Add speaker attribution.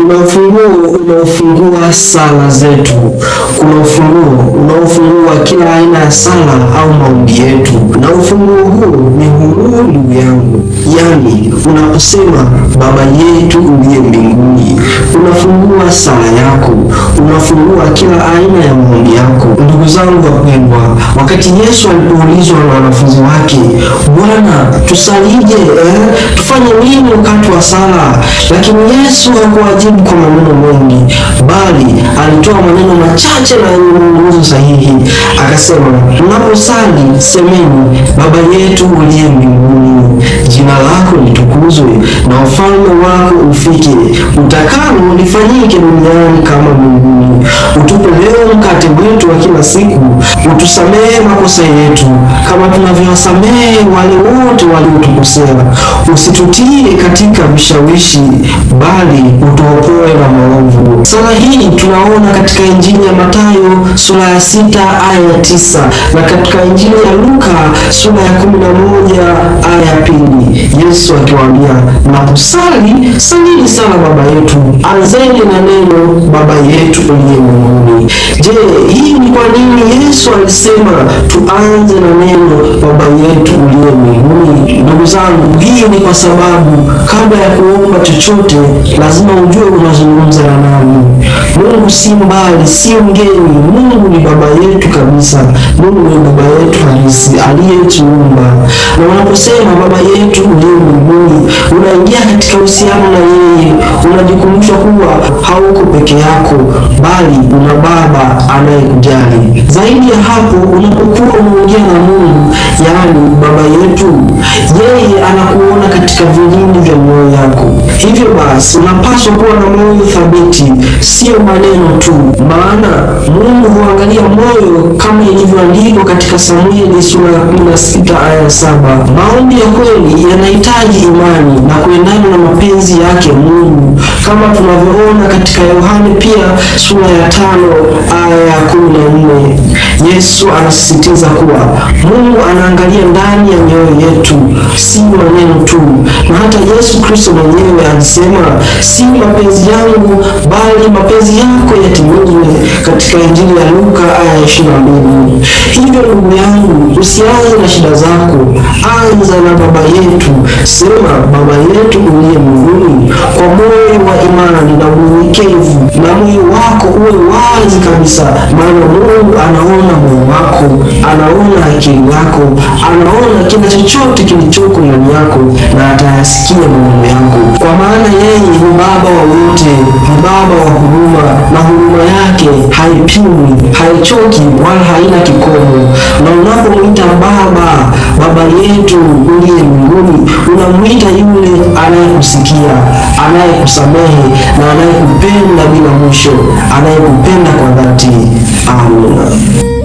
Speaker 1: Kuna ufunguo unaofungua sala zetu. Kuna ufunguo unaofungua kila aina ya sala au maombi yetu, na ufunguo huu ni huu, ndugu yangu, yaani unaposema Baba yetu uliye mbinguni, unafungua sala yako, unafungua kila aina ya maombi yako. Ndugu zangu wapendwa, wakati Yesu alipoulizwa na wanafunzi wake, Bwana, tusalije? Tufanye nini wakati wa sala? Lakini Yesu hakuwajibu kwa maneno mengi, bali alitoa maneno machache na yenye mwongozo sahihi. Akasema, mnaposali semeni, Baba yetu uliye mbinguni, jina lako litukuzwe, na ufalme wako ufike, utakalo lifanyike duniani kama mbinguni. Utupe leo mkate wetu wa kila siku, utusamehe makosa yetu kama tunavyowasamehe wale wote waliotukosea, usitutie katika vishawishi, bali utuokoe na maovu. Sala hii tunaona katika Injili ya Mathayo sura ya 6 aya ya 9 na katika Injili ya Luka sura ya 11 aya ya 2, Yesu akiwaambia, mnaposali salini sana Baba yetu, anzeni na neno Baba yetu uliye mbinguni. Je, hii ni kwa nini Yesu alisema tuanze na neno Baba yetu uliye mbinguni? Ndugu zangu, hii ni kwa sababu kabla ya kuomba chochote lazima ujue unazungumza na nani. Mungu si mbali, si mgeni. Mungu ni Baba yetu kabisa. Mungu ni Baba yetu halisi aliyetuumba. Na unaposema Baba yetu uliye mbinguni, unaingia katika uhusiano na yeye. Unajikumbusha kuwa hauko peke yako, bali una Baba anayekujali. Zaidi ya hapo, unapokuwa unaongea na Mungu, yaani Baba yetu, yeye anakuona katika vilindi vya moyo yako. Hivyo basi unapaswa kuwa na moyo thabiti, sio maneno tu, maana Mungu huangalia moyo, kama ilivyoandikwa katika Samueli sura ya 16 aya ya 7. Maombi ya kweli yanahitaji imani na kuendana na mapenzi yake Mungu, kama tunavyoona katika Yohane pia sura ya 5 aya ya 14. Yesu anasisitiza kuwa Mungu anaangalia ndani ya mioyo yetu, si maneno tu. Na hata Yesu Kristo mwenyewe alisema, si mapenzi yangu bali mapenzi yako yatimizwe, katika Injili ya Luka aya ya 22. Hivyo ndugu yangu, usianze na shida zako, anza na Baba yetu. Sema, Baba yetu uliye mbinguni, kwa moyo wa imani na unyenyekevu, na moyo wako uwe wazi kabisa, maana Mungu anaona moyo wako, anaona akili yako, anaona kila chochote kilichoko ndani yako, na atayasikia maneno yako, kwa maana yeye ni Baba wa wote, ni Baba wa huruma, na huruma yake haipimwi, haichoki, wala haina kikomo. Na unapomwita Baba, Baba yetu uliye mbinguni, unamwita yule anayekusikia, anayekusamehe na anayekupenda bila mwisho, anayekupenda kwa dhati. Amina.